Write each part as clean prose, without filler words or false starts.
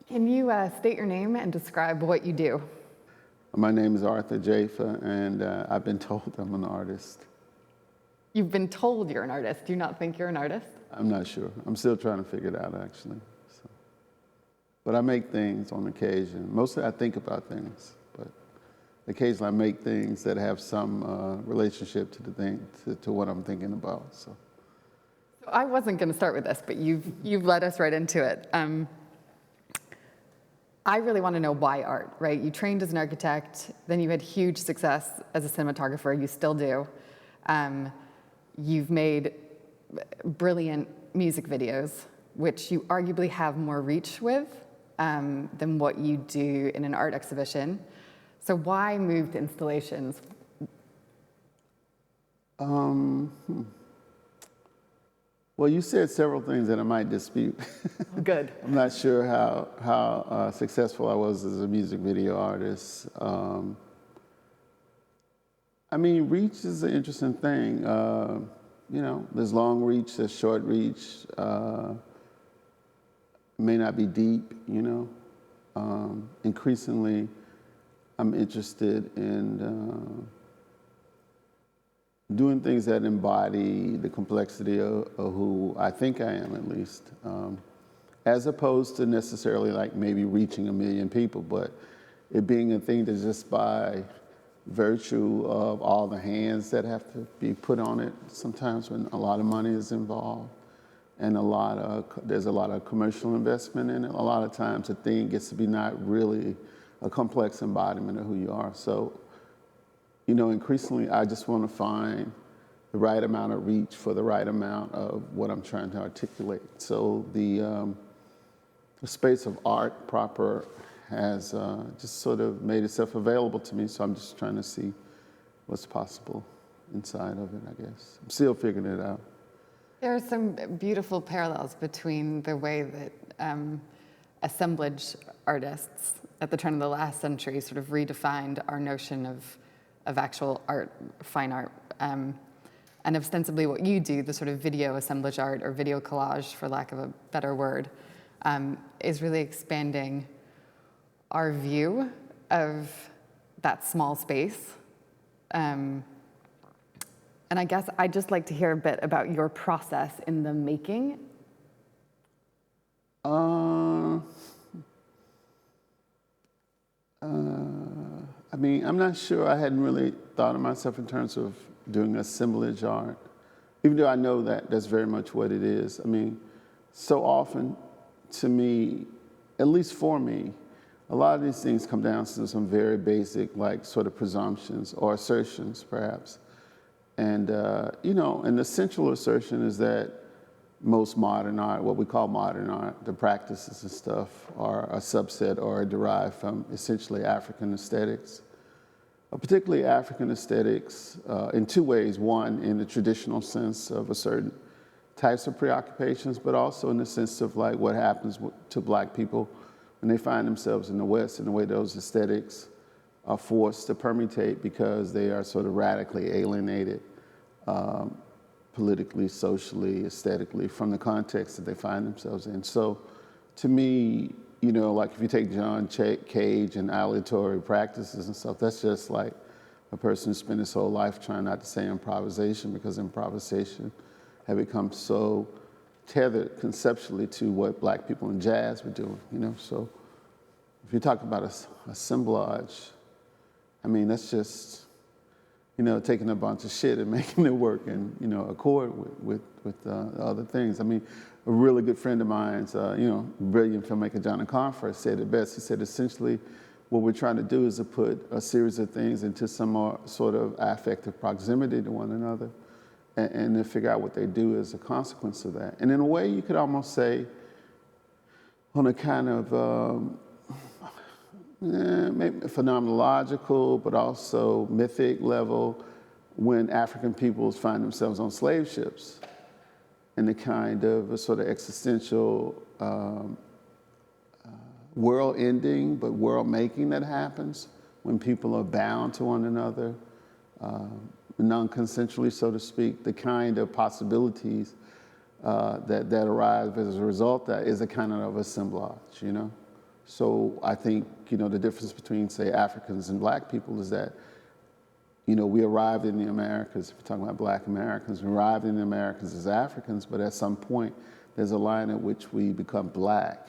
Can you state your name and describe what you do? My name is Arthur Jafa, and I've been told I'm an artist. You've been told you're an artist. Do you not think you're an artist? I'm not sure. I'm still trying to figure it out, actually. So. But I make things on occasion. Mostly I think about things, but occasionally I make things that have some relationship to the thing, to what I'm thinking about. So I wasn't going to start with this, but you've led us right into it. I really want to know why art, right? You trained as an architect, then you had huge success as a cinematographer, you still do. You've made brilliant music videos, which you arguably have more reach with than what you do in an art exhibition. So why move to installations? Well, you said several things that I might dispute. Good. I'm not sure how successful I was as a music video artist. I mean, reach is an interesting thing. You know, there's long reach, there's short reach. May not be deep, you know. Increasingly, I'm interested in doing things that embody the complexity of who I think I am, at least, as opposed to necessarily like maybe reaching 1 million people, but it being a thing that just by virtue of all the hands that have to be put on it, sometimes when a lot of money is involved and there's a lot of commercial investment in it, a lot of times the thing gets to be not really a complex embodiment of who you are. So, you know, increasingly, I just want to find the right amount of reach for the right amount of what I'm trying to articulate. So the space of art proper has just sort of made itself available to me. So I'm just trying to see what's possible inside of it, I guess. I'm still figuring it out. There are some beautiful parallels between the way that assemblage artists at the turn of the last century sort of redefined our notion of actual art, fine art, and ostensibly what you do, the sort of video assemblage art or video collage, for lack of a better word, is really expanding our view of that small space. And I guess I'd just like to hear a bit about your process in the making. I mean, I'm not sure. I hadn't really thought of myself in terms of doing assemblage art, even though I know that that's very much what it is. I mean, so often to me, at least for me, a lot of these things come down to some very basic, like sort of presumptions or assertions, perhaps. And, you know, an essential assertion is that most modern art, what we call modern art, the practices and stuff, are a subset or are derived from essentially African aesthetics. Particularly African aesthetics in two ways. One, in the traditional sense of a certain types of preoccupations, but also in the sense of like what happens to Black people when they find themselves in the West, and the way those aesthetics are forced to permutate because they are sort of radically alienated politically, socially, aesthetically from the context that they find themselves in. So to me, you know, like if you take John Cage and aleatory practices and stuff, that's just like a person who spent his whole life trying not to say improvisation, because improvisation had become so tethered conceptually to what Black people in jazz were doing, you know. So if you talk about assemblage, I mean, that's just, you know, taking a bunch of shit and making it work and, you know, accord with other things. I mean, a really good friend of mine's, you know, brilliant filmmaker John Confer said it best. He said, essentially, what we're trying to do is to put a series of things into some more sort of affective proximity to one another and then figure out what they do as a consequence of that. And in a way, you could almost say, on a kind of maybe phenomenological, but also mythic level, when African peoples find themselves on slave ships, and the kind of a sort of existential world ending, but world making that happens when people are bound to one another, non-consensually, so to speak, the kind of possibilities that arise as a result of that is a kind of assemblage, you know? So I think, the difference between, say, Africans and black people is that, we arrived in the Americas, if we're talking about black Americans, we arrived in the Americas as Africans, but at some point, there's a line at which we become black.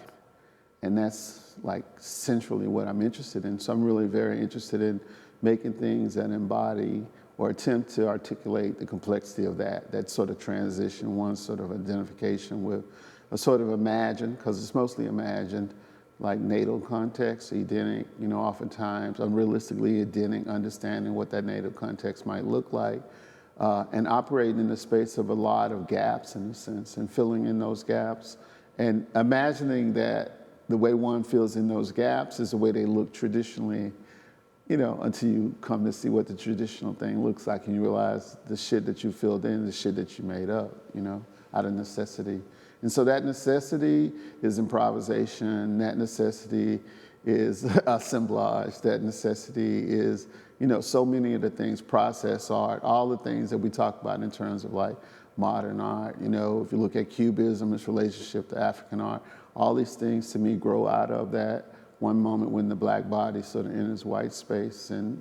And that's like centrally what I'm interested in. So I'm really very interested in making things that embody or attempt to articulate the complexity of that sort of transition, one sort of identification with a sort of imagined, because it's mostly imagined, like natal context, Edenic, oftentimes unrealistically Edenic, understanding what that native context might look like, and operating in the space of a lot of gaps in a sense, and filling in those gaps, and imagining that the way one fills in those gaps is the way they look traditionally, until you come to see what the traditional thing looks like and you realize the shit that you filled in, the shit that you made up, out of necessity. And so that necessity is improvisation, that necessity is assemblage, that necessity is, so many of the things, process art, all the things that we talk about in terms of like modern art. If you look at Cubism, its relationship to African art, all these things to me grow out of that one moment when the black body sort of enters white space and,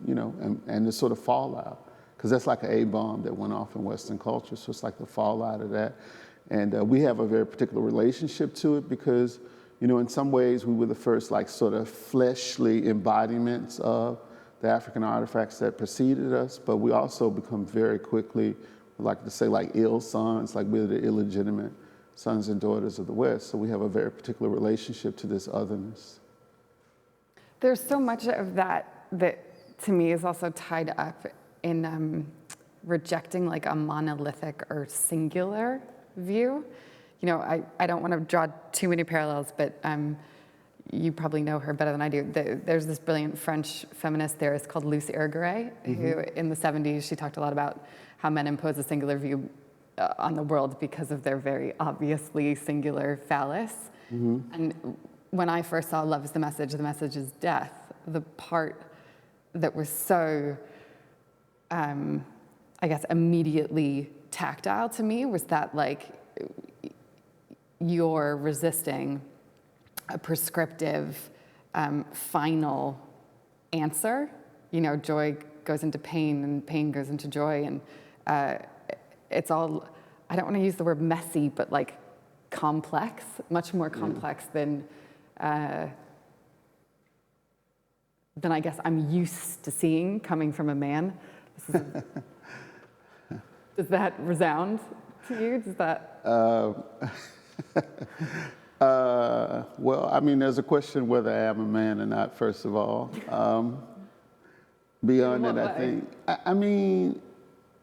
and the sort of fallout. Because that's like an A-bomb that went off in Western culture. So it's like the fallout of that. And we have a very particular relationship to it because, in some ways we were the first like sort of fleshly embodiments of the African artifacts that preceded us, but we also become very quickly, like to say, like ill sons, like we're the illegitimate sons and daughters of the West. So we have a very particular relationship to this otherness. There's so much of that to me is also tied up in rejecting like a monolithic or singular view. I don't want to draw too many parallels, but you probably know her better than I do. There's this brilliant French feminist theorist called Luce Irigaray, who in the 70s, she talked a lot about how men impose a singular view on the world because of their very obviously singular phallus. And when I first saw Love is the Message is Death, the part that was so, I guess, immediately tactile to me was that, like, you're resisting a prescriptive, final answer. Joy goes into pain and pain goes into joy. And it's all, I don't want to use the word messy, but like complex, much more complex than I guess I'm used to seeing coming from a man. Does that resound to you? Does that? Well, I mean, there's a question whether I am a man or not, first of all. Beyond that, I think, I mean,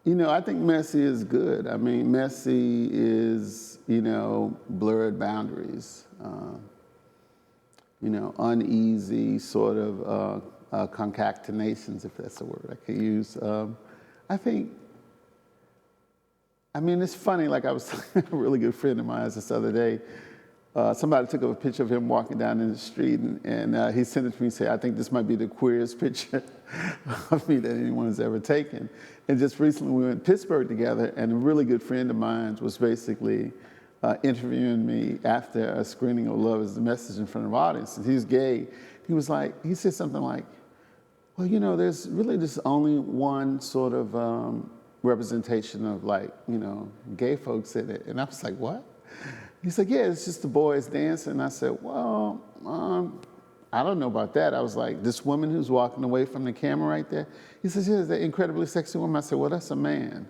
I think messy is good. I mean, messy is, blurred boundaries, uneasy sort of concatenations, if that's a word I could use. I think, I mean, it's funny, like I was talking to a really good friend of mine this other day. Somebody took a picture of him walking down in the street, and he sent it to me and said, I think this might be the queerest picture of me that anyone has ever taken. And just recently we went to Pittsburgh together, and a really good friend of mine was basically interviewing me after a screening of Love is the Message in front of an audience. And he's gay. He said something like, well, there's really just only one sort of representation of gay folks in it. And I was like, what? He said, yeah, it's just the boys dancing. And I said, well, I don't know about that. I was like, this woman who's walking away from the camera right there? He says, yeah, that incredibly sexy woman. I said, well, that's a man.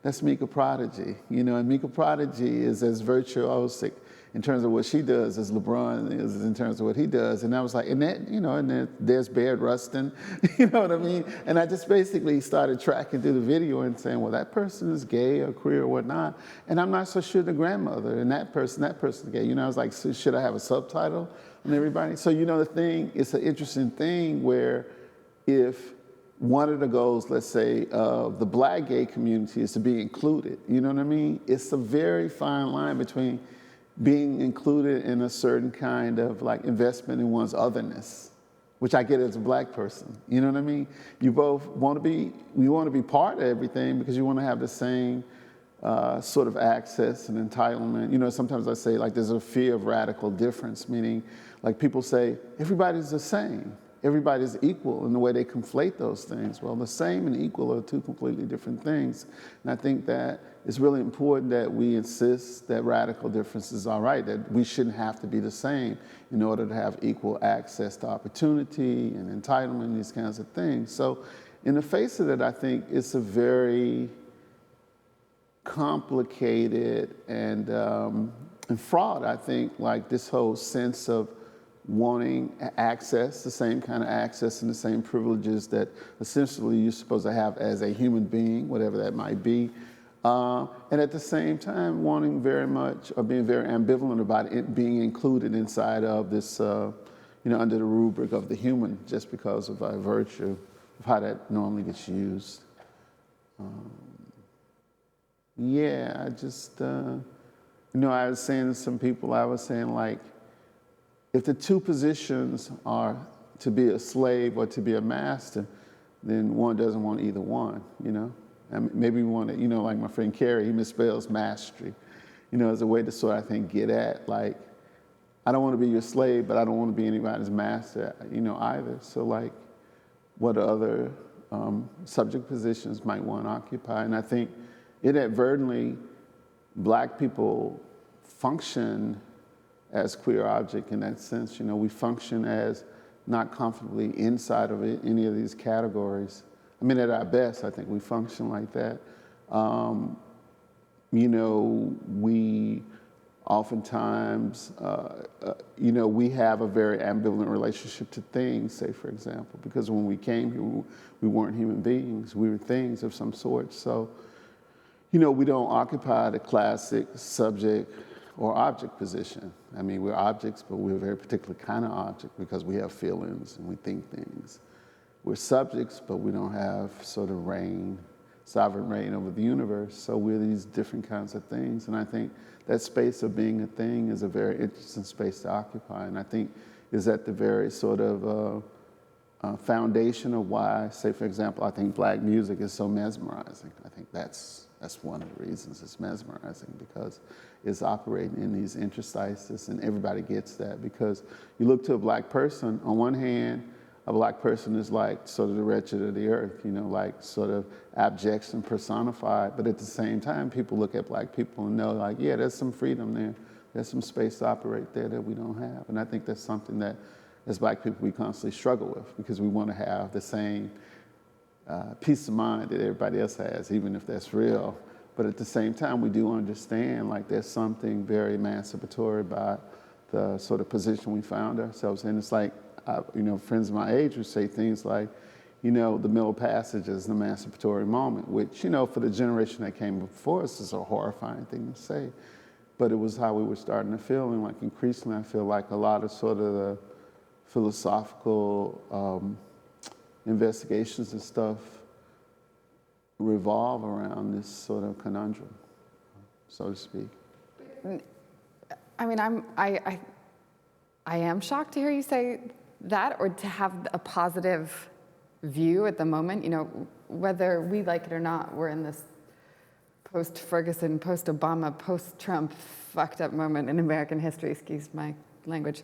That's Mika Prodigy. And Mika Prodigy is as virtuosic in terms of what she does as LeBron is in terms of what he does. And I was like, and that, and there's Baird Rustin, you know what I mean? And I just basically started tracking through the video and saying, well, that person is gay or queer or whatnot. And I'm not so sure the grandmother and that person's gay. I was like, so should I have a subtitle on everybody? So, the thing, it's an interesting thing where if one of the goals, let's say, of the black gay community is to be included, you know what I mean? It's a very fine line between being included in a certain kind of investment in one's otherness, which I get as a black person. You know what I mean? You both want to be part of everything because you want to have the same sort of access and entitlement. Sometimes I say there's a fear of radical difference, meaning like people say, everybody's the same. Everybody's equal in the way they conflate those things. Well, the same and equal are two completely different things. And I think that it's really important that we insist that radical differences are right, that we shouldn't have to be the same in order to have equal access to opportunity and entitlement, these kinds of things. So in the face of it, I think it's a very complicated and fraught, I think, like this whole sense of wanting access, the same kind of access and the same privileges that essentially you're supposed to have as a human being, whatever that might be. And at the same time, wanting very much, or being very ambivalent about it being included inside of this, under the rubric of the human, just because of virtue of how that normally gets used. I just, I was saying to some people, I was saying, like, if the two positions are to be a slave or to be a master, then one doesn't want either one, And maybe we want to, like my friend Carrie, he misspells mastery, as a way to sort of, I think, get at, like, I don't want to be your slave, but I don't want to be anybody's master, either. So, like, what other subject positions might one occupy? And I think inadvertently, Black people function as queer object in that sense. We function as not comfortably inside of any of these categories. I mean, at our best, I think we function like that. We oftentimes, we have a very ambivalent relationship to things, say, for example, because when we came here, we weren't human beings. We were things of some sort. So, we don't occupy the classic subject or object position. I mean, we're objects, but we're a very particular kind of object because we have feelings and we think things. We're subjects, but we don't have sort of sovereign reign over the universe. So we're these different kinds of things. And I think that space of being a thing is a very interesting space to occupy. And I think is at the very sort of foundation of why, say, for example, I think Black music is so mesmerizing. I think that's one of the reasons it's mesmerizing, because it's operating in these interstices, and everybody gets that. Because you look to a Black person, on one hand, a Black person is like sort of the wretched of the earth, like sort of abjection personified. But at the same time, people look at Black people and know, like, yeah, there's some freedom there. There's some space to operate there that we don't have. And I think that's something that, as Black people, we constantly struggle with, because we want to have the same peace of mind that everybody else has, even if that's real. But at the same time, we do understand, like, there's something very emancipatory about the sort of position we found ourselves in. It's like, friends of my age would say things like, the Middle Passage is an emancipatory moment, which, for the generation that came before us is a horrifying thing to say. But it was how we were starting to feel, and, like, increasingly I feel like a lot of sort of the philosophical investigations and stuff revolve around this sort of conundrum, so to speak. I mean, I am shocked to hear you say that, or to have a positive view at the moment. Whether we like it or not, we're in this post-Ferguson, post-Obama, post-Trump fucked up moment in American history, excuse my language.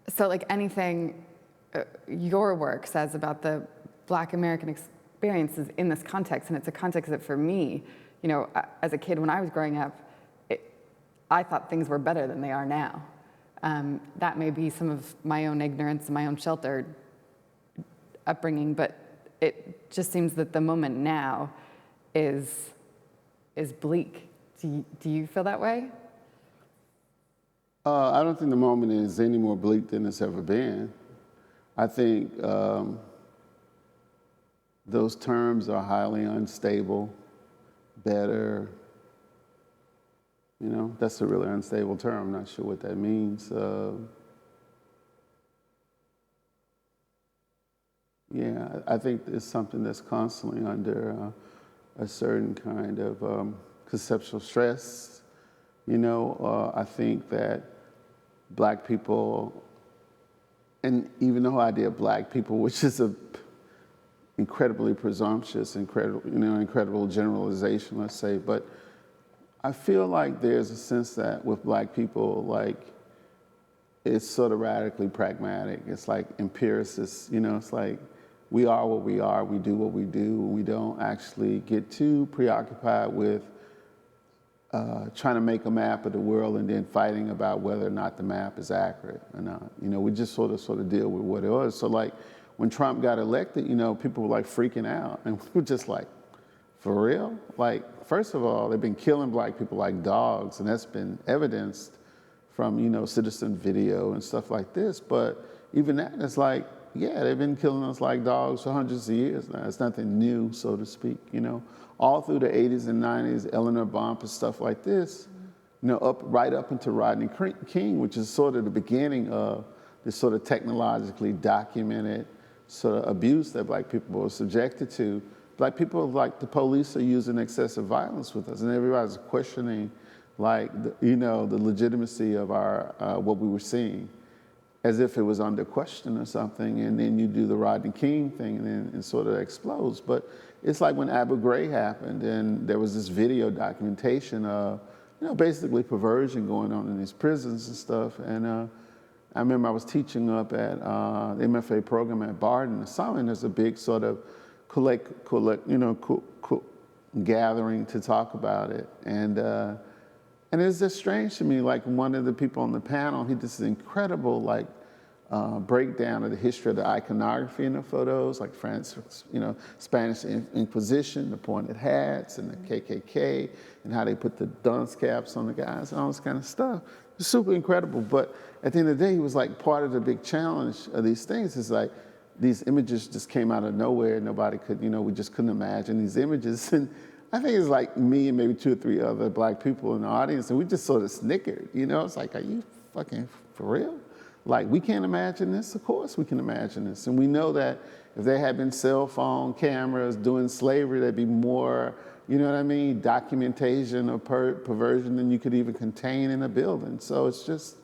So, like, anything your work says about the Black American experiences in this context, and it's a context that, for me, as a kid when I was growing up, I thought things were better than they are now. That may be some of my own ignorance and my own sheltered upbringing, but it just seems that the moment now is bleak. Do you feel that way? I don't think the moment is any more bleak than it's ever been. I think those terms are highly unstable, better. That's a really unstable term. I'm not sure what that means. I think it's something that's constantly under a certain kind of conceptual stress. I think that Black people, and even the whole idea of Black people, which is a incredibly presumptuous, incredible generalization, let's say, but I feel like there's a sense that with Black people, like, it's sort of radically pragmatic. It's like empiricists, it's like we are what we are, we do what we do, and we don't actually get too preoccupied with trying to make a map of the world and then fighting about whether or not the map is accurate or not. We just sort of deal with what it was. So like when Trump got elected, people were like freaking out, and we were just like, for real? Like, first of all, they've been killing black people like dogs, and that's been evidenced from, citizen video and stuff like this. But even that, it's like, yeah, they've been killing us like dogs for hundreds of years now. It's nothing new, so to speak, All through the 80s and 90s, Eleanor Bump and stuff like this, right up into Rodney King, which is sort of the beginning of this sort of technologically documented sort of abuse that black people were subjected to. Black people, like the police, are using excessive violence with us, and everybody's questioning, like, the legitimacy of our what we were seeing, as if it was under question or something. And then you do the Rodney King thing, and then it sort of explodes. But it's like when Abu Ghraib happened, and there was this video documentation of, basically perversion going on in these prisons and stuff. And I remember I was teaching up at the MFA program at Barton in the summer, and there's a big sort of gathering to talk about it. And it's just strange to me, like one of the people on the panel, he did this incredible breakdown of the history of the iconography in the photos, like Spanish Inquisition, the pointed hats, and the KKK, and how they put the dunce caps on the guys and all this kind of stuff. It's super incredible. But at the end of the day, he was like, part of the big challenge of these things is like, these images just came out of nowhere. Nobody could, we just couldn't imagine these images. And I think it's like me and maybe 2 or 3 other black people in the audience, and we just sort of snickered. It's like, are you fucking for real? Like, we can't imagine this? Of course we can imagine this. And we know that if there had been cell phone cameras doing slavery, there'd be more, documentation of perversion than you could even contain in a building. So it's just,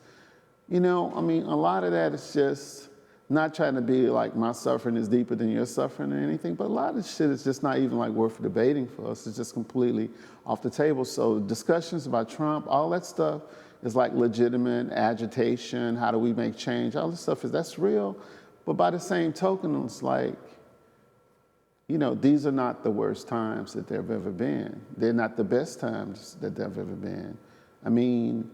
a lot of that is just not trying to be like my suffering is deeper than your suffering or anything, but a lot of shit is just not even like worth debating for us. It's just completely off the table. So discussions about Trump, all that stuff is like legitimate agitation. How do we make change? All this stuff that's real. But by the same token, it's like, these are not the worst times that there have ever been. They're not the best times that there have ever been. I mean,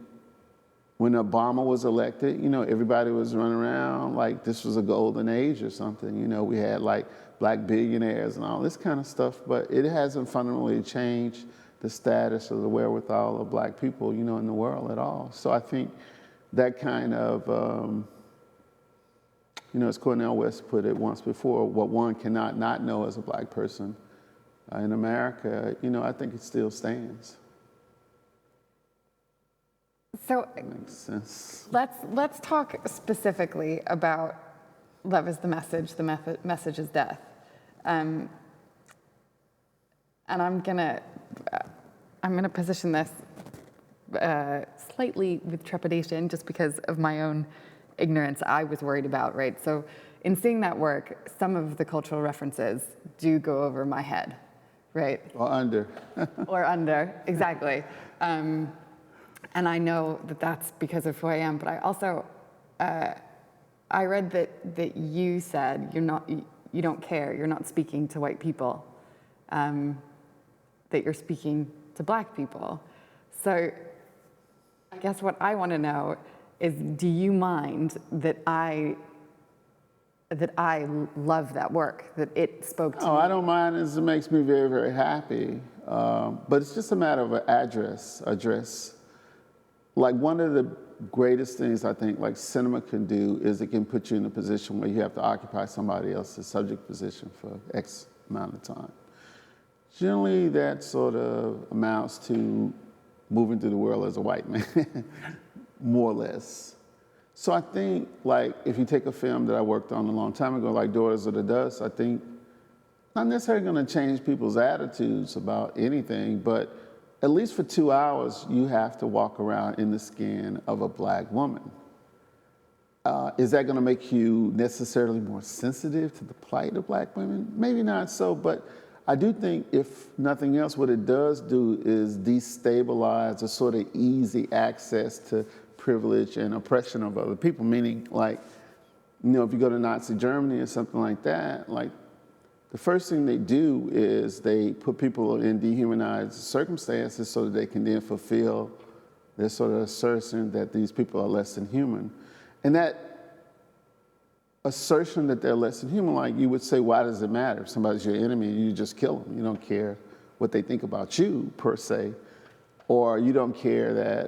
when Obama was elected, everybody was running around like this was a golden age or something. We had like black billionaires and all this kind of stuff, but it hasn't fundamentally changed the status or the wherewithal of black people, in the world at all. So I think that kind of, as Cornel West put it once before, what one cannot not know as a black person in America, I think it still stands. So makes sense. Let's talk specifically about love is the message is death. And I'm gonna position this slightly with trepidation, just because of my own ignorance. I was worried about, right? So in seeing that work, some of the cultural references do go over my head, right? Or under. Or under, exactly. And I know that that's because of who I am, but I also, I read that you said you don't care, you're not speaking to white people, that you're speaking to black people. So I guess what I want to know is, do you mind that I love that work, that it spoke to me? Oh, I don't mind, as it makes me very, very happy. But it's just a matter of address. Like, one of the greatest things I think like cinema can do is it can put you in a position where you have to occupy somebody else's subject position for X amount of time. Generally, that sort of amounts to moving through the world as a white man, more or less. So I think, like, if you take a film that I worked on a long time ago, like Daughters of the Dust, I think not necessarily going to change people's attitudes about anything, but at least for 2 hours, you have to walk around in the skin of a black woman. Is that going to make you necessarily more sensitive to the plight of black women? Maybe not so, but I do think, if nothing else, what it does do is destabilize a sort of easy access to privilege and oppression of other people, meaning like, you know, if you go to Nazi Germany or something like that, like the first thing they do is they put people in dehumanized circumstances so that they can then fulfill their sort of assertion that these people are less than human. And that assertion that they're less than human, like you would say, why does it matter? If somebody's your enemy, you just kill them. You don't care what they think about you, per se. Or you don't care that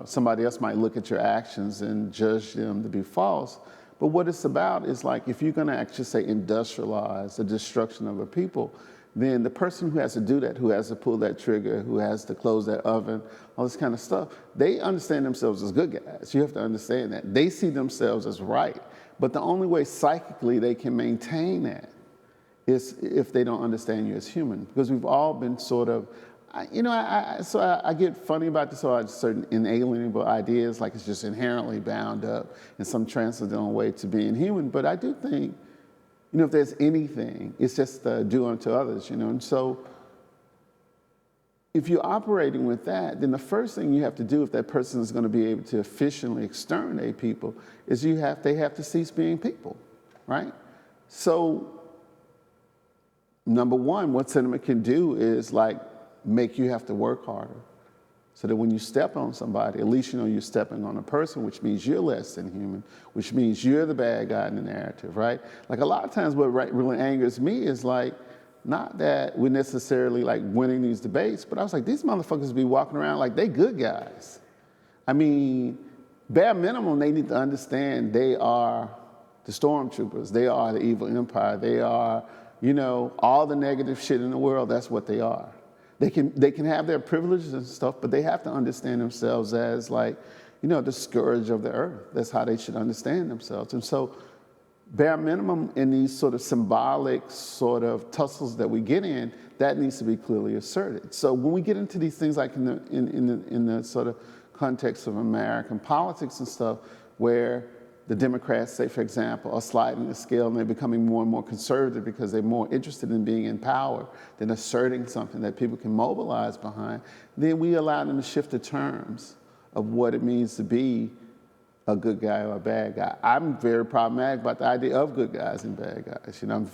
somebody else might look at your actions and judge them to be false. But what it's about is like, if you're gonna actually say industrialize the destruction of a people, then the person who has to do that, who has to pull that trigger, who has to close that oven, all this kind of stuff, they understand themselves as good guys. You have to understand that. They see themselves as right. But the only way psychically they can maintain that is if they don't understand you as human. Because we've all been sort of, I get funny about this, so I have certain inalienable ideas, like it's just inherently bound up in some transcendental way to being human. But I do think, you know, if there's anything, it's just do unto others, you know. And so if you're operating with that, then the first thing you have to do if that person is going to be able to efficiently exterminate people is they have to cease being people, right? So number one, what cinema can do is like make you have to work harder so that when you step on somebody, at least you know you're stepping on a person, which means you're less than human, which means you're the bad guy in the narrative, right? Like a lot of times what really angers me is like, not that we're necessarily like winning these debates, but I was like, these motherfuckers be walking around like they good guys. I mean, bare minimum, they need to understand they are the stormtroopers. They are the evil empire. They are, you know, all the negative shit in the world, that's what they are. They can have their privileges and stuff, but they have to understand themselves as like, you know, the scourge of the earth. That's how they should understand themselves. And so bare minimum in these sort of symbolic sort of tussles that we get in, that needs to be clearly asserted. So when we get into these things like in the sort of context of American politics and stuff, where the Democrats, say, for example, are sliding the scale and they're becoming more and more conservative because they're more interested in being in power than asserting something that people can mobilize behind, then we allow them to shift the terms of what it means to be a good guy or a bad guy. I'm very problematic about the idea of good guys and bad guys. You know,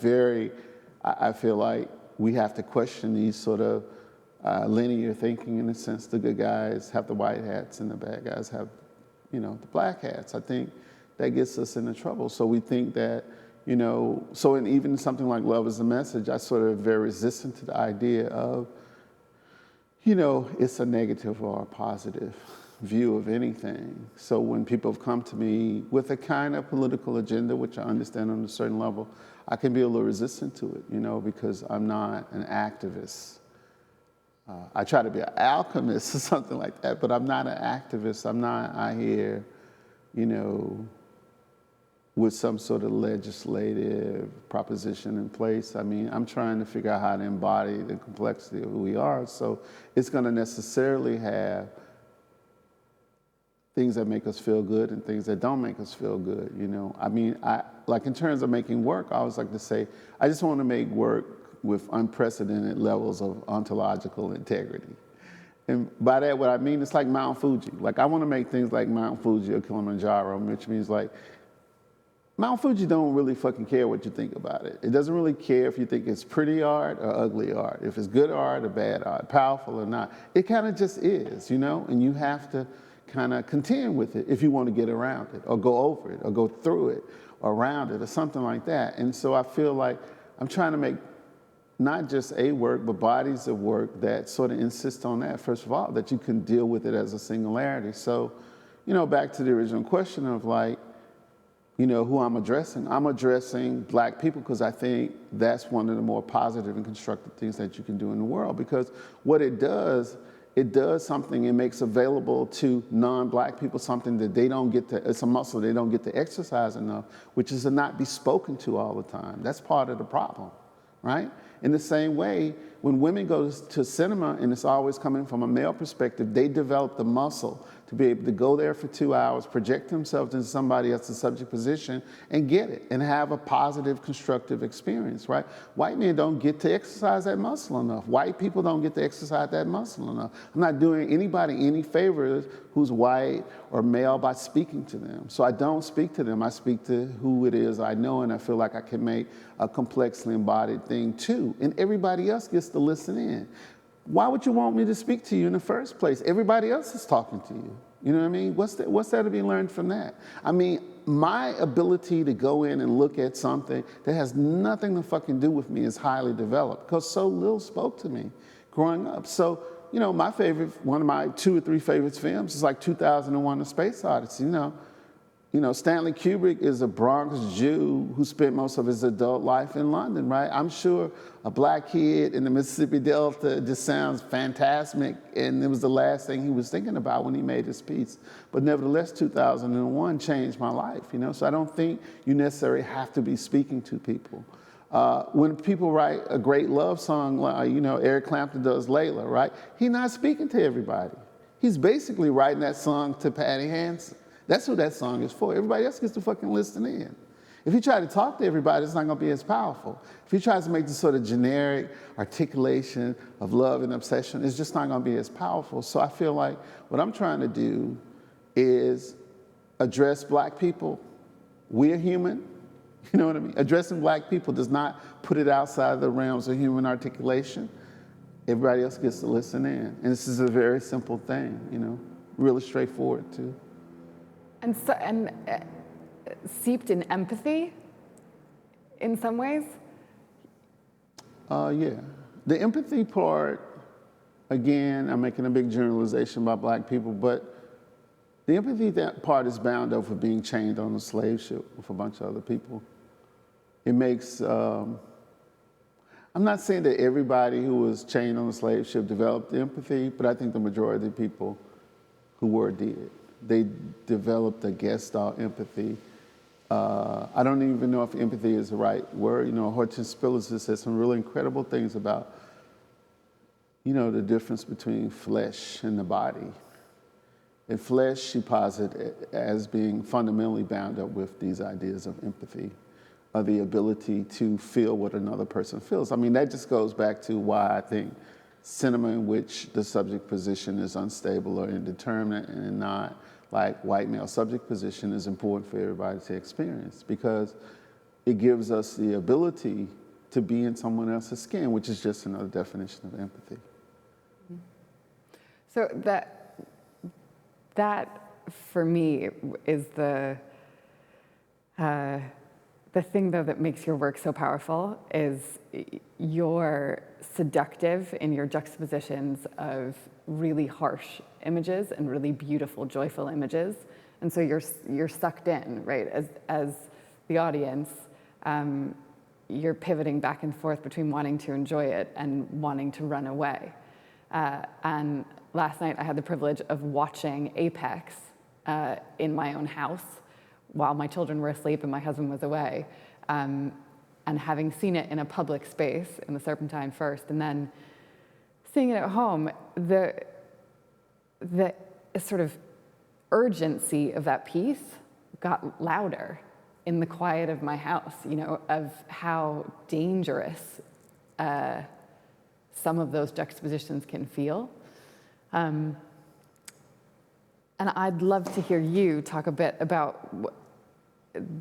I feel like we have to question these sort of linear thinking in a sense. The good guys have the white hats and the bad guys have, you know, the black hats. I think that gets us into trouble. So we think that, you know, so in even something like Love is a Message, I sort of very resistant to the idea of, you know, it's a negative or a positive view of anything. So when people have come to me with a kind of political agenda, which I understand on a certain level, I can be a little resistant to it, you know, because I'm not an activist. I try to be an alchemist or something like that, but I'm not an activist. I'm not out here, you know, with some sort of legislative proposition in place. I mean, I'm trying to figure out how to embody the complexity of who we are. So it's going to necessarily have things that make us feel good and things that don't make us feel good, you know. I mean, like in terms of making work, I always like to say, I just want to make work with unprecedented levels of ontological integrity. And by that, what I mean, it's like Mount Fuji. Like I want to make things like Mount Fuji or Kilimanjaro, which means like, Mount Fuji don't really fucking care what you think about it. It doesn't really care if you think it's pretty art or ugly art, if it's good art or bad art, powerful or not. It kind of just is, you know, and you have to kind of contend with it if you want to get around it or go over it or go through it or around it or something like that. And so I feel like I'm trying to make not just a work, but bodies of work that sort of insist on that, first of all, that you can deal with it as a singularity. So, you know, back to the original question of like, you know, who I'm addressing black people because I think that's one of the more positive and constructive things that you can do in the world, because what it does something, it makes available to non-black people something that they don't get to, it's a muscle they don't get to exercise enough, which is to not be spoken to all the time. That's part of the problem, right? In the same way, when women go to cinema, and it's always coming from a male perspective, they develop the muscle to be able to go there for 2 hours, project themselves into somebody else's subject position, and get it, and have a positive, constructive experience, right? White men don't get to exercise that muscle enough. White people don't get to exercise that muscle enough. I'm not doing anybody any favors who's white or male by speaking to them. So I don't speak to them. I speak to who it is I know, and I feel like I can make a complexly embodied thing too. And everybody else gets to listen in. Why would you want me to speak to you in the first place? Everybody else is talking to you. You know what I mean? What's there to be learned from that? I mean, my ability to go in and look at something that has nothing to fucking do with me is highly developed because so little spoke to me growing up. So, you know, one of my 2 or 3 favorite films is like 2001: A Space Odyssey. You know, Stanley Kubrick is a Bronx Jew who spent most of his adult life in London, right? I'm sure a black kid in the Mississippi Delta just sounds fantastic, and it was the last thing he was thinking about when he made his piece. But nevertheless, 2001 changed my life, you know? So I don't think you necessarily have to be speaking to people. When people write a great love song, you know, Eric Clapton does Layla, right? He's not speaking to everybody. He's basically writing that song to Patty Hansen. That's who that song is for. Everybody else gets to fucking listen in. If you try to talk to everybody, it's not gonna be as powerful. If he tries to make this sort of generic articulation of love and obsession, it's just not gonna be as powerful. So I feel like what I'm trying to do is address black people. We're human, you know what I mean? Addressing black people does not put it outside of the realms of human articulation. Everybody else gets to listen in. And this is a very simple thing, you know, really straightforward too. And seeped in empathy in some ways? Yeah. The empathy part, again, I'm making a big generalization about black people, but the empathy part is bound up with being chained on a slave ship with a bunch of other people. It makes, I'm not saying that everybody who was chained on a slave ship developed empathy, but I think the majority of the people who were did. They developed a gestalt empathy. I don't even know if empathy is the right word. You know, Hortense Spillers has said some really incredible things about, you know, the difference between flesh and the body. And flesh, she posits as being fundamentally bound up with these ideas of empathy, of the ability to feel what another person feels. I mean, that just goes back to why I think cinema in which the subject position is unstable or indeterminate and not like white male subject position is important for everybody to experience because it gives us the ability to be in someone else's skin, which is just another definition of empathy. So that for me is the thing though that makes your work so powerful is you're seductive in your juxtapositions of really harsh images and really beautiful, joyful images. And so you're sucked in, right? As the audience, you're pivoting back and forth between wanting to enjoy it and wanting to run away. And last night I had the privilege of watching Apex in my own house while my children were asleep and my husband was away. And having seen it in a public space, in the Serpentine first, and then seeing it at home, the sort of urgency of that piece got louder in the quiet of my house, you know, of how dangerous some of those juxtapositions can feel. And I'd love to hear you talk a bit about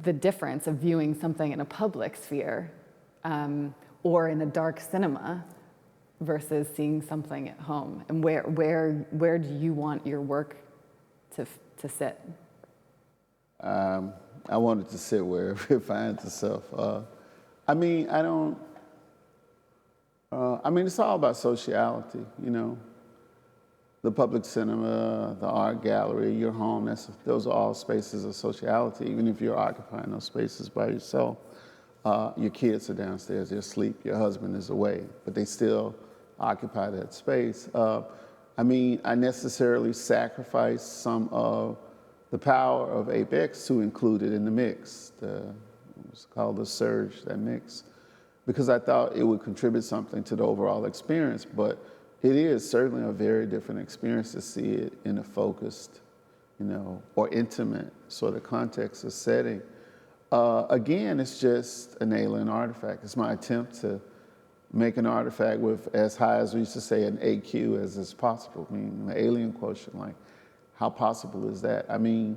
the difference of viewing something in a public sphere or in a dark cinema versus seeing something at home, and where do you want your work to sit? I want it to sit wherever it finds itself. I mean, it's all about sociality, you know. The public cinema, the art gallery, your home, those are all spaces of sociality, even if you're occupying those spaces by yourself. Your kids are downstairs, they're asleep, your husband is away, but they still occupy that space. I necessarily sacrifice some of the power of Apex to include it in the mix. It's called the surge, that mix. because I thought it would contribute something to the overall experience. But it is certainly a very different experience to see it in a focused, or intimate sort of context or setting. Again, it's just an alien artifact. It's my attempt to make an artifact with as high as we used to say an AQ as is possible. I mean, the alien quotient, like, how possible is that? I mean,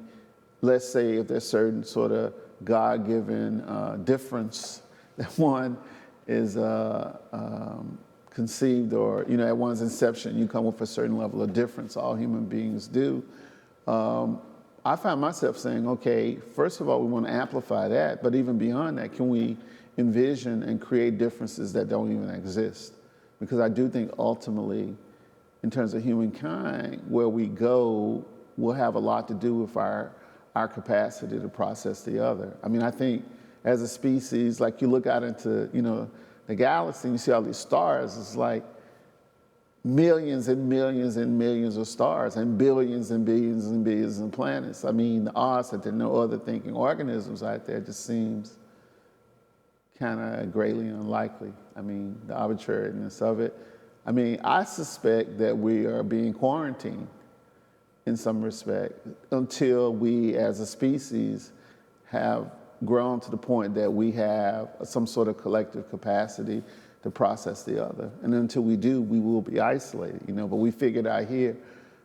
let's say if there's certain sort of God-given difference that one is conceived, or, at one's inception, you come with a certain level of difference. All human beings do. I found myself saying, okay, first of all, we want to amplify that, but even beyond that, can we envision and create differences that don't even exist? Because I do think ultimately, in terms of humankind, where we go will have a lot to do with our capacity to process the other. I mean, I think as a species, like you look out into, the galaxy and you see all these stars, it's like millions and millions and millions of stars and billions and billions and billions of planets. I mean, the odds that there are no other thinking organisms out there just seems kind of greatly unlikely. I mean, the arbitrariness of it. I mean, I suspect that we are being quarantined in some respect until we as a species have grown to the point that we have some sort of collective capacity to process the other. And until we do, we will be isolated, but we figured out here,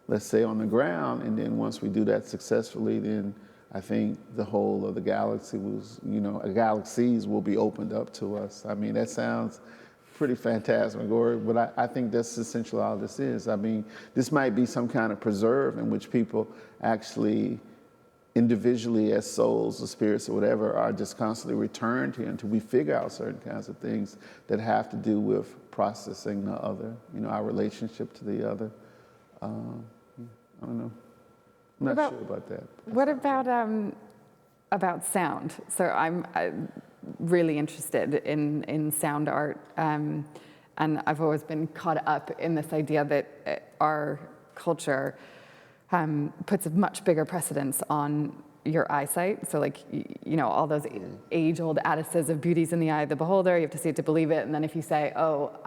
let's say on the ground, and then once we do that successfully, then I think the whole of the galaxy galaxies will be opened up to us. I mean, that sounds pretty phantasmagoric, but I think that's essentially all this is. I mean, this might be some kind of preserve in which people actually individually as souls or spirits or whatever are just constantly returned here until we figure out certain kinds of things that have to do with processing the other, our relationship to the other. I don't know. I'm not sure about that. What about sound? So I'm really interested in sound art, and I've always been caught up in this idea that our culture puts a much bigger precedence on your eyesight. So like, all those age-old adages of beauty's in the eye of the beholder, you have to see it to believe it. And then if you say, oh,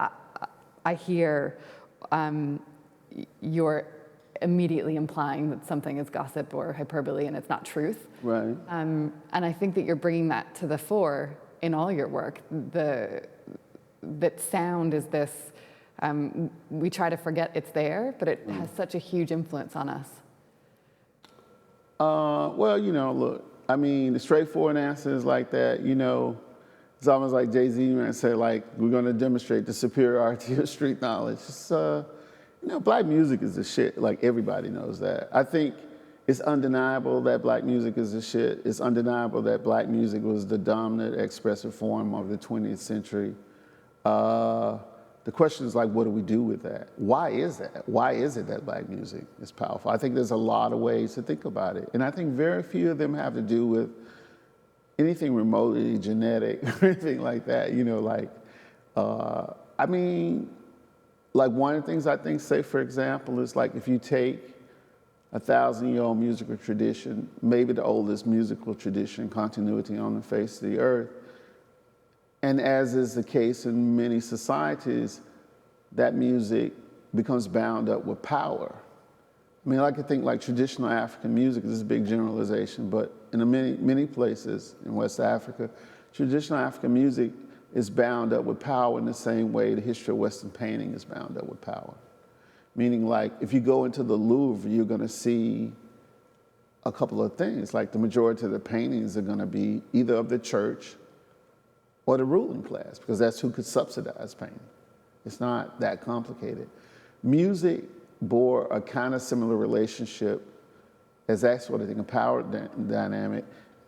I hear, you're immediately implying that something is gossip or hyperbole and it's not truth. Right. And I think that you're bringing that to the fore in all your work, that sound is this, we try to forget it's there, but it has such a huge influence on us. Well, look, I mean, the straightforward answer is like that, it's almost like Jay-Z said, like, we're going to demonstrate the superiority of street knowledge. It's, black music is the shit. Like, everybody knows that. I think it's undeniable that black music is the shit. It's undeniable that black music was the dominant expressive form of the 20th century. The question is, like, what do we do with that? Why is that? Why is it that black music is powerful? I think there's a lot of ways to think about it. And I think very few of them have to do with anything remotely genetic or anything like that. I mean, like, one of the things I think, say, for example, is like if you take 1,000-year-old musical tradition, maybe the oldest musical tradition, continuity on the face of the earth, and as is the case in many societies, that music becomes bound up with power. I mean, I could think like traditional African music, this is a big generalization, but in many places in West Africa, traditional African music is bound up with power in the same way the history of Western painting is bound up with power. Meaning, like, if you go into the Louvre, you're going to see a couple of things. Like, the majority of the paintings are going to be either of the church or the ruling class, because that's who could subsidize painting. It's not that complicated. Music bore a kind of similar relationship as that sort of thing, a power dynamic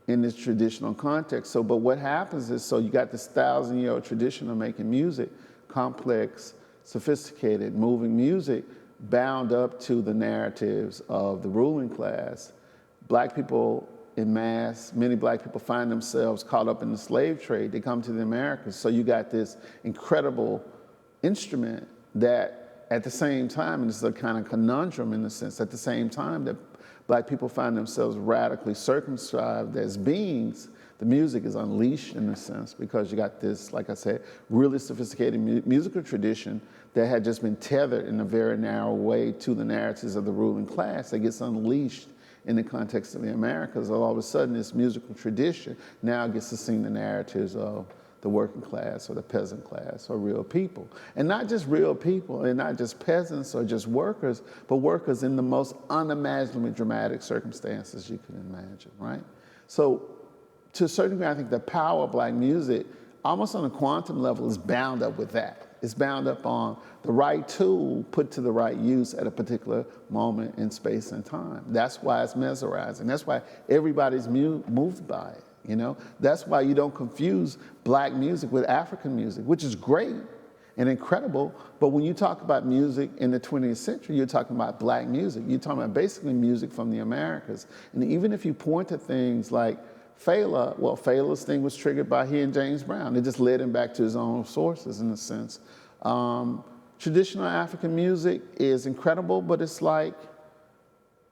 in this traditional context. So, but what happens is, so you got this 1,000-year-old tradition of making music, complex, sophisticated, moving music, bound up to the narratives of the ruling class. Black people in mass, many black people find themselves caught up in the slave trade. They come to the Americas. So you got this incredible instrument that at the same time, and it's a kind of conundrum in the sense, at the same time that black people find themselves radically circumscribed as beings, the music is unleashed in a sense, because you got this, like I said, really sophisticated musical tradition that had just been tethered in a very narrow way to the narratives of the ruling class that gets unleashed in the context of the Americas. All of a sudden, this musical tradition now gets to sing the narratives of the working class or the peasant class or real people. And not just real people, and not just peasants or just workers, but workers in the most unimaginably dramatic circumstances you can imagine, right? So to a certain degree, I think the power of black music, almost on a quantum level, is bound up with that. It's bound up on the right tool put to the right use at a particular moment in space and time. That's why it's mesmerizing. That's why everybody's moved by it. You know, that's why you don't confuse black music with African music, which is great and incredible. But when you talk about music in the 20th century, you're talking about black music. You're talking about basically music from the Americas. And even if you point to things like Fela, well, Fela's thing was triggered by he and James Brown. It just led him back to his own sources in a sense. Traditional African music is incredible, but it's like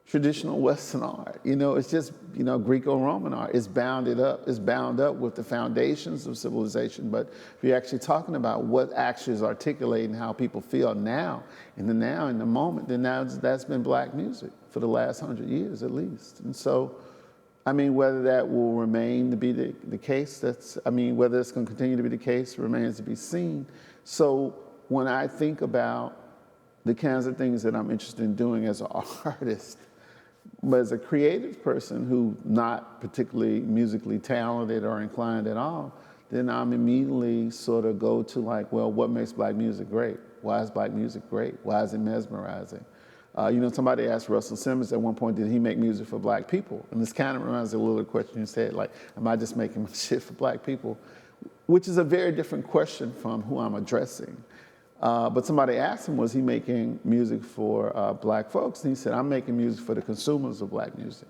traditional Western art. You know, it's just, you know, Greco-Roman art. It's bounded up. It's bound up with the foundations of civilization. But if you're actually talking about what actually is articulating how people feel now, in the moment, then that's been black music for the last 100 years at least. And so, I mean, whether that will remain to be the case, whether it's going to continue to be the case remains to be seen. So when I think about the kinds of things that I'm interested in doing as an artist, but as a creative person who's not particularly musically talented or inclined at all, then I'm immediately sort of go to like, well, what makes black music great? Why is black music great? Why is it mesmerizing? You know, somebody asked Russell Simmons at one point, did he make music for black people? And this kind of reminds me a little of the question you said, like, am I just making shit for black people? Which is a very different question from who I'm addressing. But somebody asked him, was he making music for black folks? And he said, I'm making music for the consumers of black music.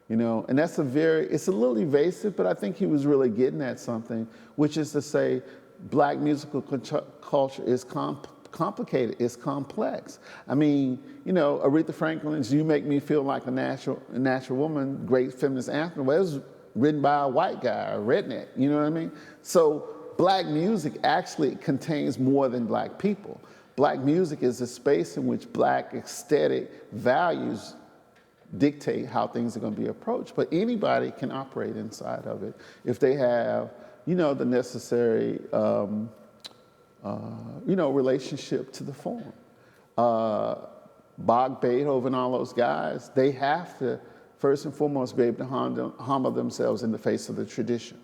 You know, and that's it's a little evasive, but I think he was really getting at something, which is to say, black musical culture is complicated, it's complex. I mean, you know, Aretha Franklin's You Make Me Feel Like a Natural Woman, great feminist anthem, well, it was written by a white guy, a redneck, you know what I mean? So black music actually contains more than black people. Black music is a space in which black aesthetic values dictate how things are going to be approached, but anybody can operate inside of it if they have, you know, the necessary, you know, relationship to the form. Bach, Beethoven, all those guys, they have to, first and foremost, be able to humble themselves in the face of the tradition.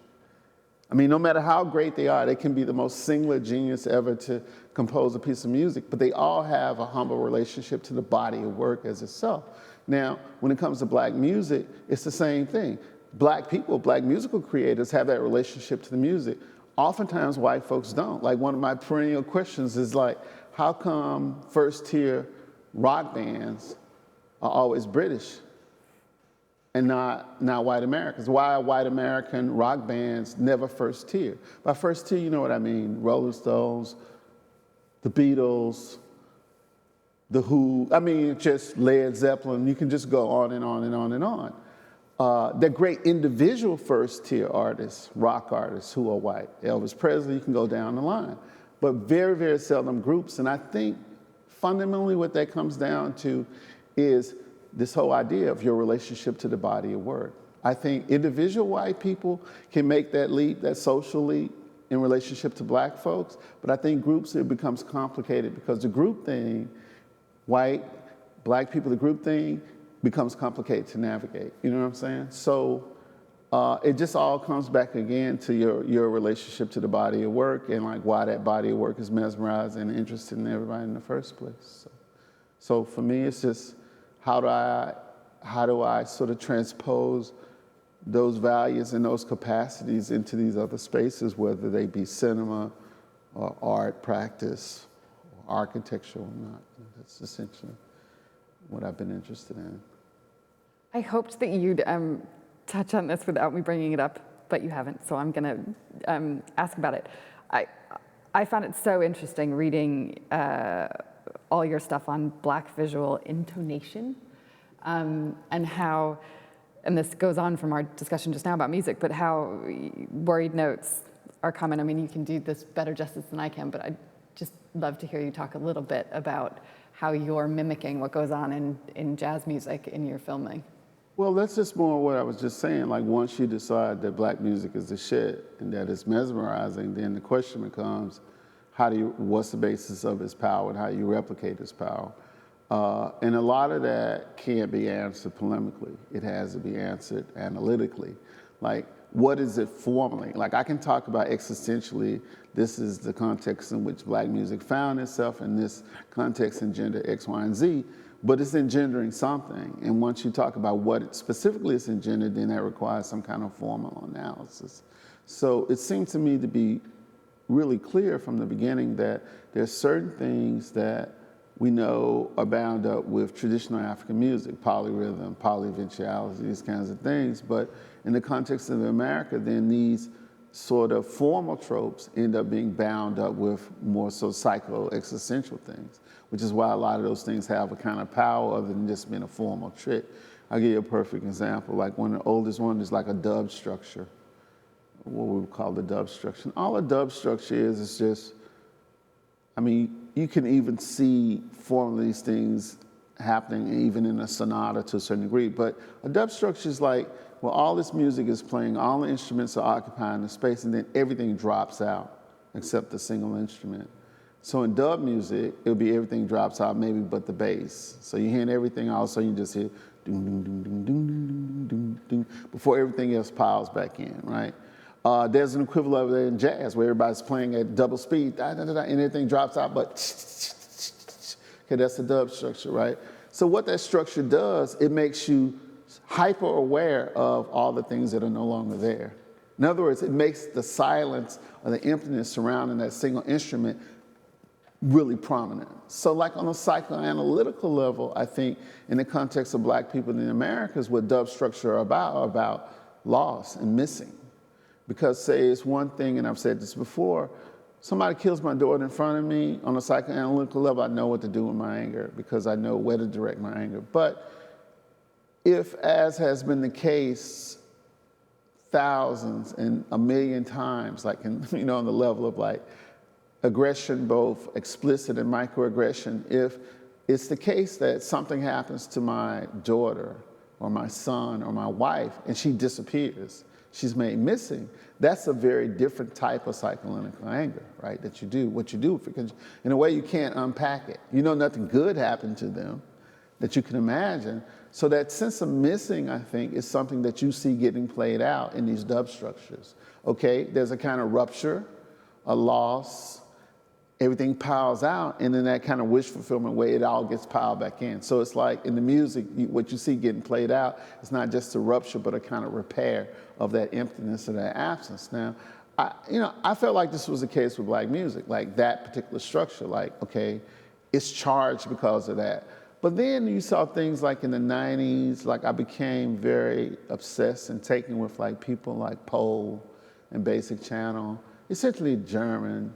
I mean, no matter how great they are, they can be the most singular genius ever to compose a piece of music, but they all have a humble relationship to the body of work as itself. Now, when it comes to black music, it's the same thing. Black people, black musical creators have that relationship to the music. Oftentimes, white folks don't. Like, one of my perennial questions is like, how come first-tier rock bands are always British and not white Americans? Why are white American rock bands never first tier? By first tier, you know what I mean. Rolling Stones, the Beatles, the Who, I mean, just Led Zeppelin. You can just go on and on and on and on. They're great individual first tier artists, rock artists who are white. Elvis Presley, you can go down the line. But very, very seldom groups. And I think fundamentally what that comes down to is this whole idea of your relationship to the body of work. I think individual white people can make that leap, that social leap in relationship to black folks, but I think groups, it becomes complicated because the group thing, white, black people, the group thing becomes complicated to navigate, you know what I'm saying? So it just all comes back again to your relationship to the body of work and like why that body of work is mesmerizing and interested in everybody in the first place. So for me, it's just, how do I sort of transpose those values and those capacities into these other spaces, whether they be cinema or art practice or architecture or not? That's essentially what I've been interested in. I hoped that you'd touch on this without me bringing it up, but you haven't, so I'm gonna ask about it. I found it so interesting reading all your stuff on black visual intonation, and how and this goes on from our discussion just now about music, but how worried notes are common. I mean, you can do this better justice than I can, but I'd just love to hear you talk a little bit about how you're mimicking what goes on in jazz music in your filming. Well, that's just more what I was just saying. Like, once you decide that black music is the shit and that it's mesmerizing, then the question becomes, what's the basis of its power and how you replicate its power? And a lot of that can't be answered polemically. It has to be answered analytically. Like, what is it formally? Like, I can talk about existentially, this is the context in which black music found itself, and this context engendered X, Y, and Z, but it's engendering something. And once you talk about what it specifically is engendered, then that requires some kind of formal analysis. So it seems to me to be really clear from the beginning that there's certain things that we know are bound up with traditional African music, polyrhythm, polyventiality, these kinds of things. But in the context of America, then these sort of formal tropes end up being bound up with more so psycho-existential things, which is why a lot of those things have a kind of power other than just being a formal trick. I'll give you a perfect example. Like, one of the oldest ones is like a dub structure, what we would call the dub structure. And all a dub structure is just, I mean, you can even see formally these things happening even in a sonata to a certain degree. But a dub structure is like, well, all this music is playing, all the instruments are occupying the space, and then everything drops out except the single instrument. So in dub music, it'll be everything drops out, maybe but the bass. So you're hearing everything, all of a sudden you just hear doom, doom, doom, doom, doom, doom, doom, doom, before everything else piles back in, right? There's an equivalent of it in jazz where everybody's playing at double speed, and everything drops out, but okay, that's the dub structure, right? So what that structure does, it makes you hyper aware of all the things that are no longer there. In other words, it makes the silence or the emptiness surrounding that single instrument really prominent. So like on a psychoanalytical level, I think in the context of black people in the Americas, what dub structure are about loss and missing. Because say it's one thing, and I've said this before, somebody kills my daughter in front of me, on a psychoanalytical level, I know what to do with my anger because I know where to direct my anger. But if, as has been the case thousands and a million times, like in, on the level of like aggression, both explicit and microaggression, if it's the case that something happens to my daughter or my son or my wife and she disappears, she's made missing, that's a very different type of psychoanalytical anger, right, that you do, what you do, because in a way you can't unpack it. You know nothing good happened to them that you can imagine. So that sense of missing, I think, is something that you see getting played out in these dub structures. Okay, there's a kind of rupture, a loss, everything piles out, and in that kind of wish fulfillment way, it all gets piled back in. So it's like in the music, what you see getting played out, it's not just a rupture, but a kind of repair of that emptiness or that absence. Now, I felt like this was the case with black music, like that particular structure, like, okay, it's charged because of that. But then you saw things like in the 90s, like I became very obsessed and taken with like people like Pole and Basic Channel, essentially German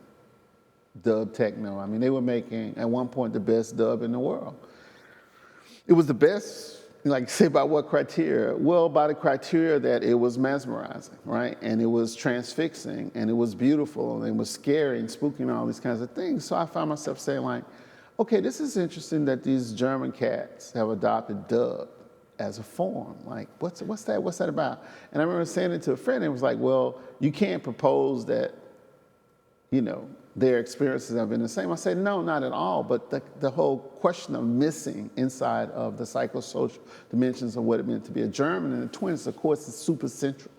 dub techno. I mean, they were making, at one point, the best dub in the world. It was the best, like, say, by what criteria? Well, by the criteria that it was mesmerizing, right? And it was transfixing, and it was beautiful, and it was scary and spooky and all these kinds of things. So I found myself saying, like, okay, this is interesting that these German cats have adopted dub as a form. Like, what's that about? And I remember saying it to a friend, and it was like, well, you can't propose that, their experiences have been the same. I said, no, not at all. But the whole question of missing inside of the psychosocial dimensions of what it meant to be a German and the twins, of course, is super central,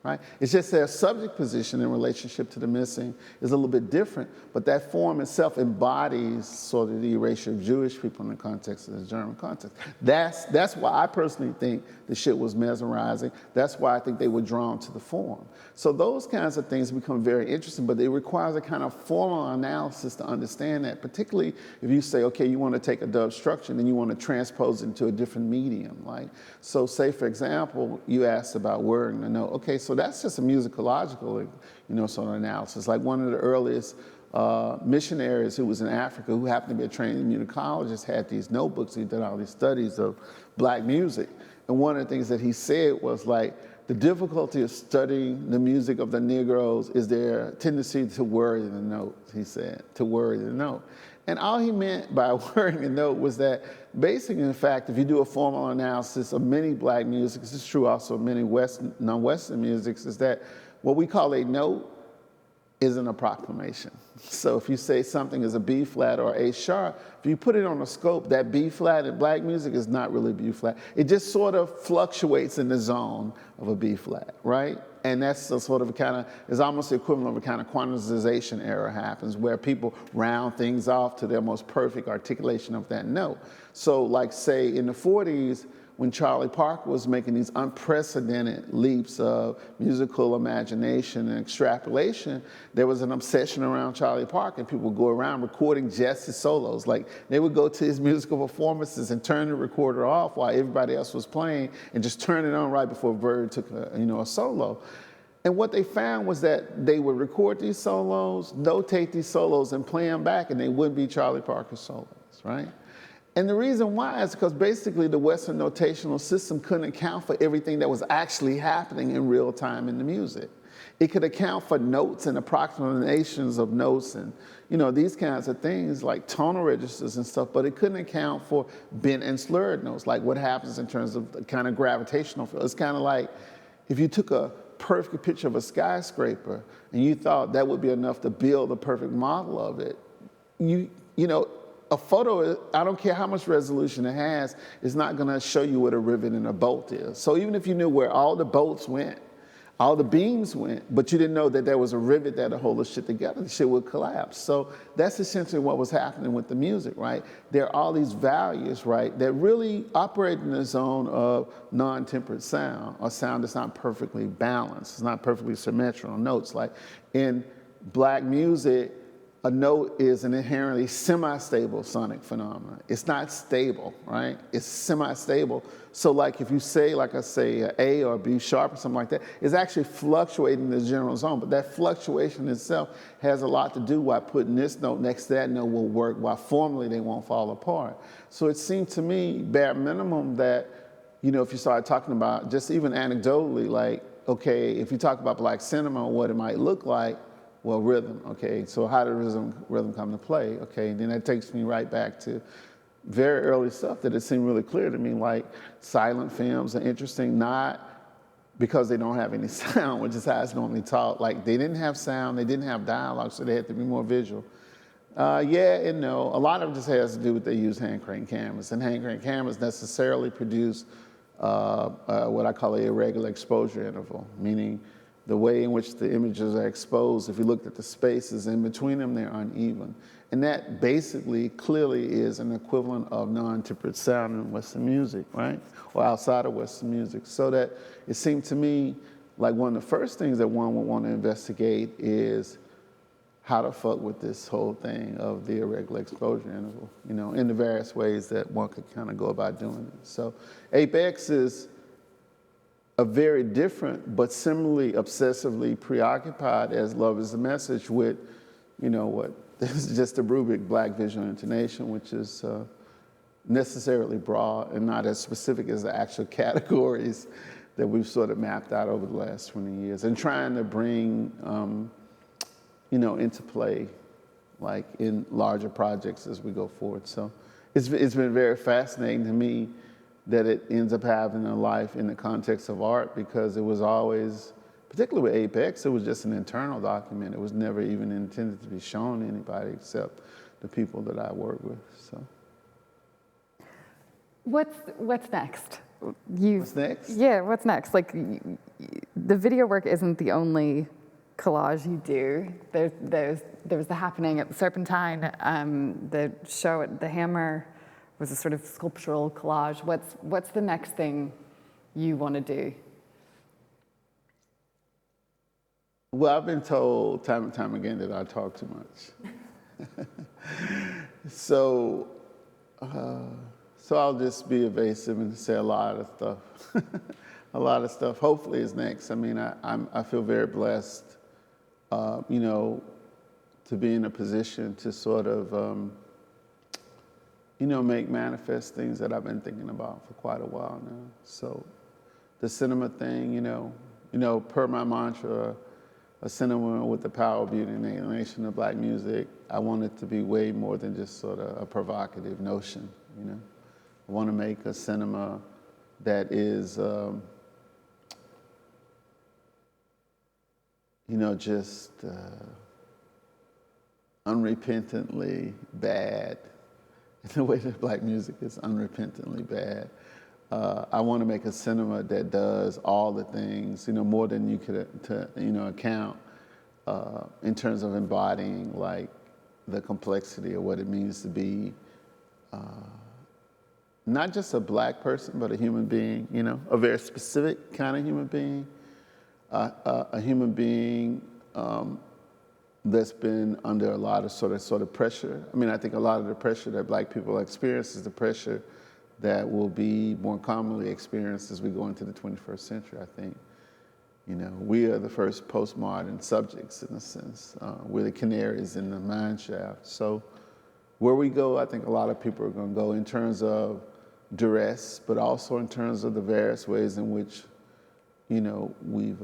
right? It's just their subject position in relationship to the missing is a little bit different, but that form itself embodies sort of the erasure of Jewish people in the context of the German context. That's why I personally think the shit was mesmerizing. That's why I think they were drawn to the form. So those kinds of things become very interesting, but it requires a kind of formal analysis to understand that, particularly if you say, okay, you want to take a dub structure and then you want to transpose it into a different medium. Like, so say, for example, you asked about wearing the note. Okay, so that's just a musicological, sort of analysis. Like one of the earliest missionaries who was in Africa, who happened to be a trained musicologist, had these notebooks. He did all these studies of black music. And one of the things that he said was like, the difficulty of studying the music of the Negroes is their tendency to worry the note, he said, to worry the note. And all he meant by worrying the note was that basically, in fact, if you do a formal analysis of many black music, this is true also of many non-Western musics, is that what we call a note is an approximation. So if you say something is a B flat or A sharp, if you put it on a scope, that B flat in black music is not really B flat. It just sort of fluctuates in the zone of a B flat, right? And that's a sort of a kind of, is almost the equivalent of a kind of quantization error happens where people round things off to their most perfect articulation of that note. So like say in the 40s, when Charlie Parker was making these unprecedented leaps of musical imagination and extrapolation, there was an obsession around Charlie Parker, and people would go around recording just his solos. Like they would go to his musical performances and turn the recorder off while everybody else was playing and just turn it on right before Bird took a solo. And what they found was that they would record these solos, notate these solos, and play them back, and they wouldn't be Charlie Parker solos, right? And the reason why is because basically the Western notational system couldn't account for everything that was actually happening in real time in the music. It could account for notes and approximations of notes and these kinds of things like tonal registers and stuff, but it couldn't account for bent and slurred notes, like what happens in terms of the kind of gravitational field. It's kind of like if you took a perfect picture of a skyscraper and you thought that would be enough to build a perfect model of it, a photo, I don't care how much resolution it has, is not going to show you what a rivet and a bolt is. So even if you knew where all the bolts went, all the beams went, but you didn't know that there was a rivet that would hold the shit together, the shit would collapse. So that's essentially what was happening with the music, right? There are all these values, right, that really operate in the zone of non-tempered sound, or sound that's not perfectly balanced, it's not perfectly symmetrical notes. Like in black music, a note is an inherently semi-stable sonic phenomenon. It's not stable, right? It's semi-stable. So like if you say, like I say, A or B sharp or something like that, it's actually fluctuating in the general zone, but that fluctuation itself has a lot to do why putting this note next to that note will work, why formally they won't fall apart. So it seemed to me, bare minimum, that, if you started talking about, just even anecdotally, like, okay, if you talk about black cinema, what it might look like, well, rhythm, okay, so how does rhythm come to play, okay, and then that takes me right back to very early stuff that it seemed really clear to me, like silent films are interesting, not because they don't have any sound, which is how it's normally taught. Like they didn't have sound, they didn't have dialogue, so they had to be more visual. Yeah and no, a lot of it just has to do with they use hand crank cameras, and hand crank cameras necessarily produce what I call an irregular exposure interval, meaning the way in which the images are exposed, if you looked at the spaces in between them, they're uneven. And that basically clearly is an equivalent of non-tempered sound in Western music, right? Or outside of Western music. So that it seemed to me like one of the first things that one would want to investigate is how to fuck with this whole thing of the irregular exposure interval, in the various ways that one could kind of go about doing it. So Apex is a very different, but similarly obsessively preoccupied as Love Is the Message with, this is just a rubric, black visual intonation, which is necessarily broad and not as specific as the actual categories that we've sort of mapped out over the last 20 years, and trying to bring, into play, like in larger projects as we go forward. So it's been very fascinating to me that it ends up having a life in the context of art, because it was always, particularly with Apex, it was just an internal document. It was never even intended to be shown to anybody except the people that I work with. So, what's next? What's next? Yeah, what's next? Like, the video work isn't the only collage you do. There was the Happening at the Serpentine, the show at the Hammer was a sort of sculptural collage. What's the next thing you want to do? Well, I've been told time and time again that I talk too much. So I'll just be evasive and say a lot of stuff. A lot of stuff hopefully is next. I mean, I feel very blessed, to be in a position to sort of make manifest things that I've been thinking about for quite a while now. So the cinema thing, per my mantra, a cinema with the power, beauty, and intonation of black music, I want it to be way more than just sort of a provocative notion, I want to make a cinema that is, just unrepentantly bad, in the way that black music is unrepentantly bad. I want to make a cinema that does all the things, more than you could, account in terms of embodying like the complexity of what it means to be not just a black person, but a human being, a very specific kind of human being, a human being that's been under a lot of sort of pressure. I mean, I think a lot of the pressure that black people experience is the pressure that will be more commonly experienced as we go into the 21st century, I think. We are the first postmodern subjects in a sense. We're the canaries in the mine shaft. So where we go, I think a lot of people are going to go in terms of duress, but also in terms of the various ways in which, we've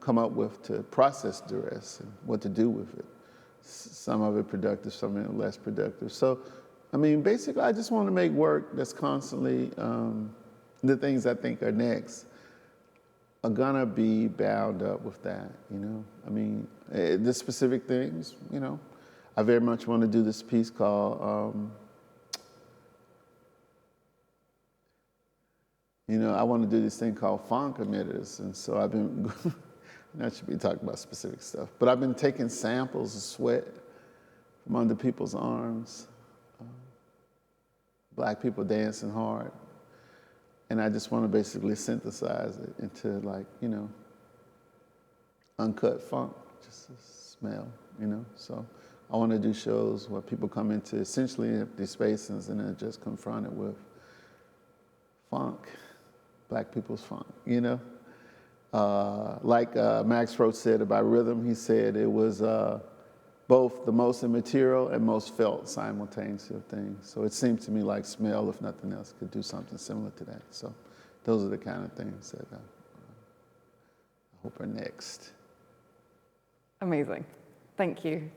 come up with to process duress and what to do with it. Some of it productive, some of it less productive. So, basically, I just want to make work that's constantly, the things I think are next are gonna be bound up with that, the specific things, I very much want to do this piece called, I want to do this thing called funk emitters, and so I've been, I should be talking about specific stuff, but I've been taking samples of sweat from under people's arms, black people dancing hard, and I just want to basically synthesize it into uncut funk, just a smell, So I want to do shows where people come into essentially empty spaces and then just confronted with funk, black people's funk, Like Max Roach said about rhythm, he said it was both the most immaterial and most felt simultaneously of things. So it seemed to me like smell, if nothing else, could do something similar to that. So those are the kind of things that I hope are next. Amazing. Thank you.